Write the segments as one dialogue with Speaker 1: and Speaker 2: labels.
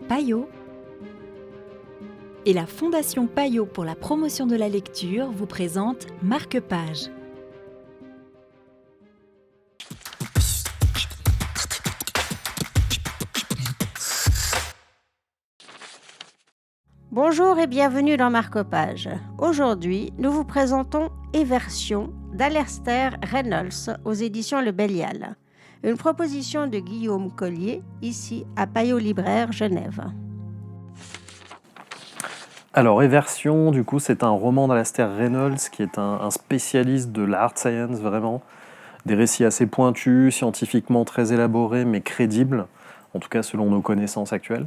Speaker 1: Payot et la Fondation Payot pour la promotion de la lecture vous présente Marque-Page.
Speaker 2: Bonjour et bienvenue dans Marque-Page. Aujourd'hui, nous vous présentons Éversion d'Alastair Reynolds aux éditions Le Bélial. Une proposition de Guillaume Collier, ici à Payot Libraire, Genève.
Speaker 3: Alors, Éversion, du coup, c'est un roman d'Alastair Reynolds qui est un spécialiste de la hard science, vraiment. Des récits assez pointus, scientifiquement très élaborés, mais crédibles, en tout cas selon nos connaissances actuelles.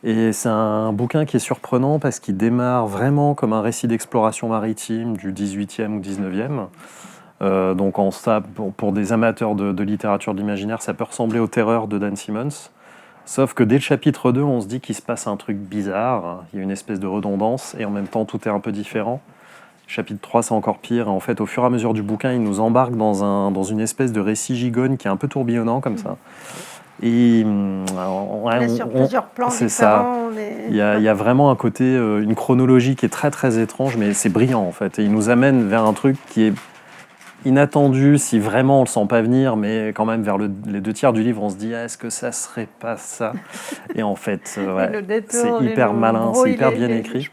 Speaker 3: Et c'est un bouquin qui est surprenant parce qu'il démarre vraiment comme un récit d'exploration maritime du 18e ou 19e. Donc pour des amateurs de littérature de l'imaginaire, ça peut ressembler aux Terreurs de Dan Simmons. Sauf que dès le chapitre 2, on se dit qu'il se passe un truc bizarre, il y a une espèce de redondance, et en même temps, tout est un peu différent. Chapitre 3, c'est encore pire, et en fait, au fur et à mesure du bouquin, il nous embarque dans une espèce de récit gigogne qui est un peu tourbillonnant, comme ça. Et
Speaker 2: Sur plusieurs plans
Speaker 3: c'est
Speaker 2: différents.
Speaker 3: ça. Il y a vraiment un côté, une chronologie qui est très très étrange, mais c'est brillant en fait. Et il nous amène vers un truc qui est inattendu, si vraiment on le sent pas venir, mais quand même vers les 2 tiers du livre, on se dit est-ce que ça serait pas ça? Et en fait, c'est hyper malin, c'est hyper bien écrit.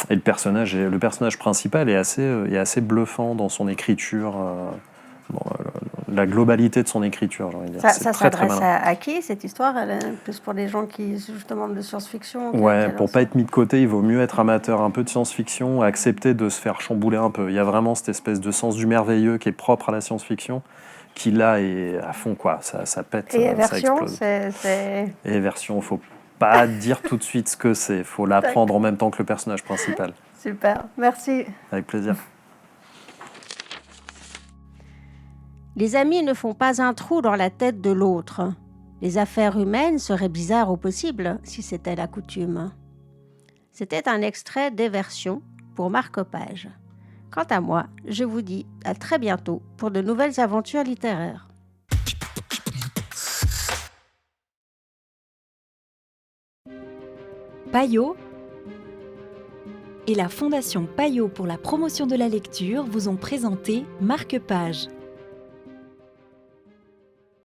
Speaker 3: Et le personnage principal est assez bluffant dans son écriture. La globalité de son écriture, j'ai envie de dire.
Speaker 2: Ça
Speaker 3: très, très
Speaker 2: s'adresse
Speaker 3: malin.
Speaker 2: à qui cette histoire? Elle est plus pour les gens qui justement de science-fiction?
Speaker 3: Ouais, pour pas être mis de côté, il vaut mieux être amateur un peu de science-fiction, accepter de se faire chambouler un peu. Il y a vraiment cette espèce de sens du merveilleux qui est propre à la science-fiction, qui là est à fond, quoi. Ça pète,
Speaker 2: Et
Speaker 3: ça
Speaker 2: Éversion,
Speaker 3: explose.
Speaker 2: c'est...
Speaker 3: Et Éversion, faut pas dire tout de suite ce que c'est, faut l'apprendre en même temps que le personnage principal.
Speaker 2: Super, merci.
Speaker 3: Avec plaisir.
Speaker 2: Les amis ne font pas un trou dans la tête de l'autre. Les affaires humaines seraient bizarres au possible si c'était la coutume. C'était un extrait d'Éversion pour Marque-Page. Quant à moi, je vous dis à très bientôt pour de nouvelles aventures littéraires.
Speaker 1: Payot et la Fondation Payot pour la promotion de la lecture vous ont présenté Marque-Page.